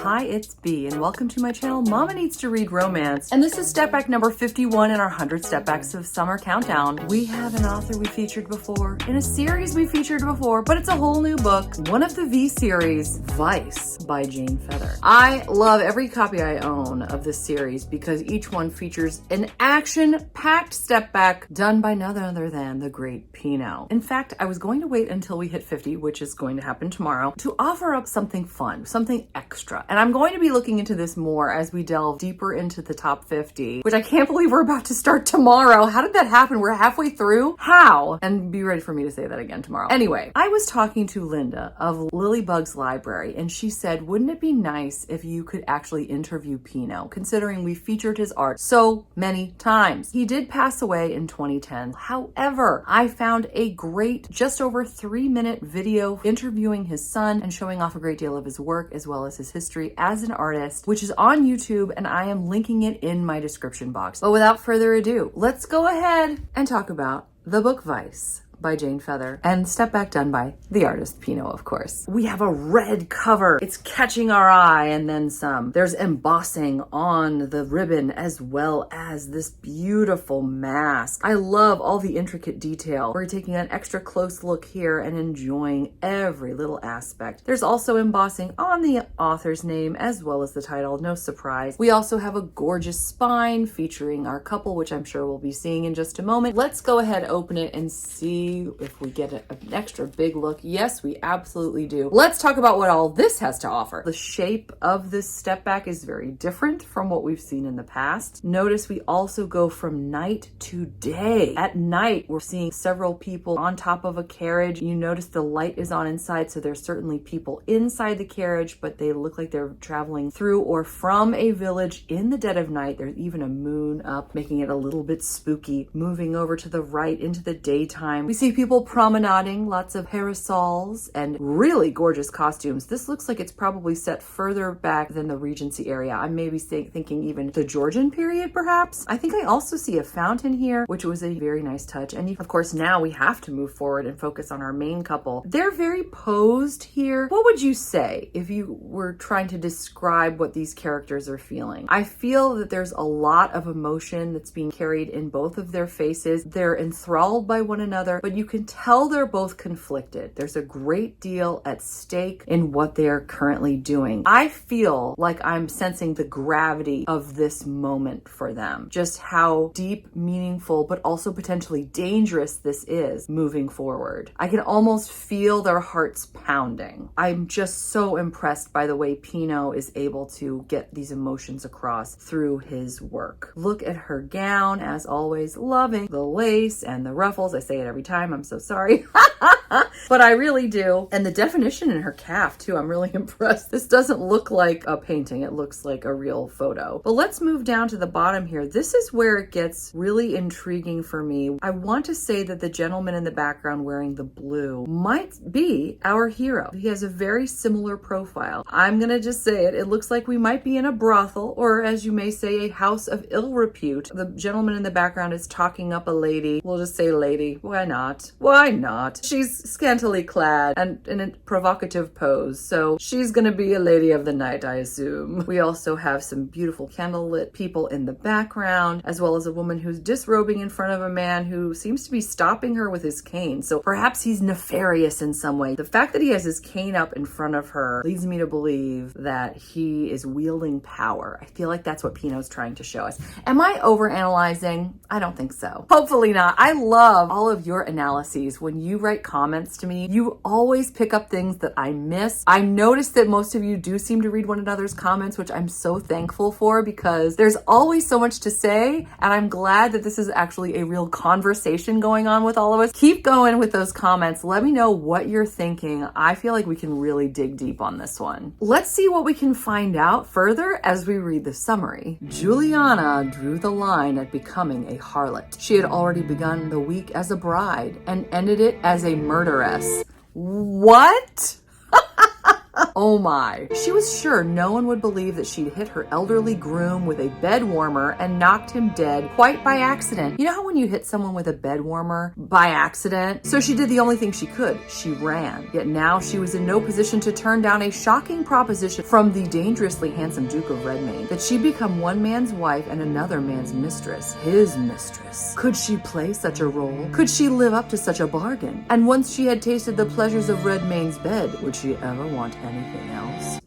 Hi, it's B, and welcome to my channel, Mama Needs to Read Romance. And this is step back number 51 in our 100 Stepbacks of Summer Countdown. We have an author we featured before, in a series we featured before, but it's a whole new book. One of the V series, Vice by Jane Feather. I love every copy I own of this series because each one features an action-packed step back done by none other than the great Pino. In fact, I was going to wait until we hit 50, which is going to happen tomorrow, to offer up something fun, something extra. And I'm going to be looking into this more as we delve deeper into the top 50, which I can't believe we're about to start tomorrow. How did that happen? We're halfway through? How? And be ready for me to say that again tomorrow. Anyway, I was talking to Linda of Lilybug's Library, and she said, wouldn't it be nice if you could actually interview Pino, considering we featured his art so many times? He did pass away in 2010. However, I found a great, just over 3-minute video interviewing his son and showing off a great deal of his work as well as his history as an artist, which is on YouTube, and I am linking it in my description box. But without further ado, let's go ahead and talk about the book Vice by Jane Feather, and Step Back done by the artist Pino, of course. We have a red cover. It's catching our eye and then some. There's embossing on the ribbon as well as this beautiful mask. I love all the intricate detail. We're taking an extra close look here and enjoying every little aspect. There's also embossing on the author's name as well as the title, no surprise. We also have a gorgeous spine featuring our couple, which I'm sure we'll be seeing in just a moment. Let's go ahead, open it, and see if we get an extra big look. Yes, we absolutely do. Let's talk about what all this has to offer. The shape of this step back is very different from what we've seen in the past. Notice we also go from night to day. At night, we're seeing several people on top of a carriage. You notice the light is on inside, so there's certainly people inside the carriage, but they look like they're traveling through or from a village in the dead of night. There's even a moon up, making it a little bit spooky. Moving over to the right into the daytime, we see people promenading, lots of parasols and really gorgeous costumes. This looks like it's probably set further back than the Regency area. I may be thinking even the Georgian period, perhaps. I think I also see a fountain here, which was a very nice touch. And of course, now we have to move forward and focus on our main couple. They're very posed here. What would you say if you were trying to describe what these characters are feeling? I feel that there's a lot of emotion that's being carried in both of their faces. They're enthralled by one another, but you can tell they're both conflicted. There's a great deal at stake in what they're currently doing. I feel like I'm sensing the gravity of this moment for them. Just how deep, meaningful, but also potentially dangerous this is moving forward. I can almost feel their hearts pounding. I'm just so impressed by the way Pino is able to get these emotions across through his work. Look at her gown, as always, loving the lace and the ruffles. I say it every time. I'm so sorry. But I really do. And the definition in her calf too, I'm really impressed. This doesn't look like a painting. It looks like a real photo. But let's move down to the bottom here. This is where it gets really intriguing for me. I want to say that the gentleman in the background wearing the blue might be our hero. He has a very similar profile. I'm gonna just say it. It looks like we might be in a brothel, or as you may say, a house of ill repute. The gentleman in the background is talking up a lady. We'll just say lady. Why not? Why not? She's scantily clad and in a provocative pose, so she's gonna be a lady of the night, I assume. We also have some beautiful candlelit people in the background, as well as a woman who's disrobing in front of a man who seems to be stopping her with his cane. So perhaps he's nefarious in some way. The fact that he has his cane up in front of her leads me to believe that he is wielding power. I feel like that's what Pino's trying to show us. Am I overanalyzing? I don't think so. Hopefully not. I love all of your analyses. When you write comments to me, you always pick up things that I miss. I noticed that most of you do seem to read one another's comments, which I'm so thankful for because there's always so much to say, and I'm glad that this is actually a real conversation going on with all of us. Keep going with those comments. Let me know what you're thinking. I feel like we can really dig deep on this one. Let's see what we can find out further as we read the summary. Juliana drew the line at becoming a harlot. She had already begun the week as a bride and ended it as a murderess. What? Oh my. She was sure no one would believe that she'd hit her elderly groom with a bed warmer and knocked him dead quite by accident. You know how when you hit someone with a bed warmer by accident? So she did the only thing she could. She ran. Yet now she was in no position to turn down a shocking proposition from the dangerously handsome Duke of Redmayne that she'd become one man's wife and another man's mistress, his mistress. Could she play such a role? Could she live up to such a bargain? And once she had tasted the pleasures of Redmayne's bed, would she ever want anything else?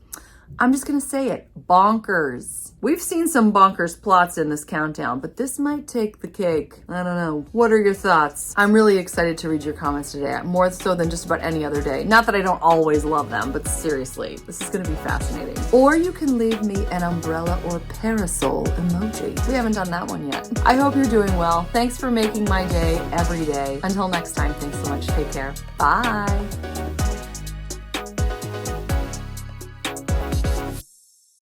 I'm just gonna say it, bonkers. We've seen some bonkers plots in this countdown, but this might take the cake. I don't know. What are your thoughts? I'm really excited to read your comments today, more so than just about any other day. Not that I don't always love them, but seriously, this is gonna be fascinating. Or you can leave me an umbrella or parasol emoji. We haven't done that one yet. I hope you're doing well. Thanks for making my day every day. Until next time, thanks so much. Take care. Bye.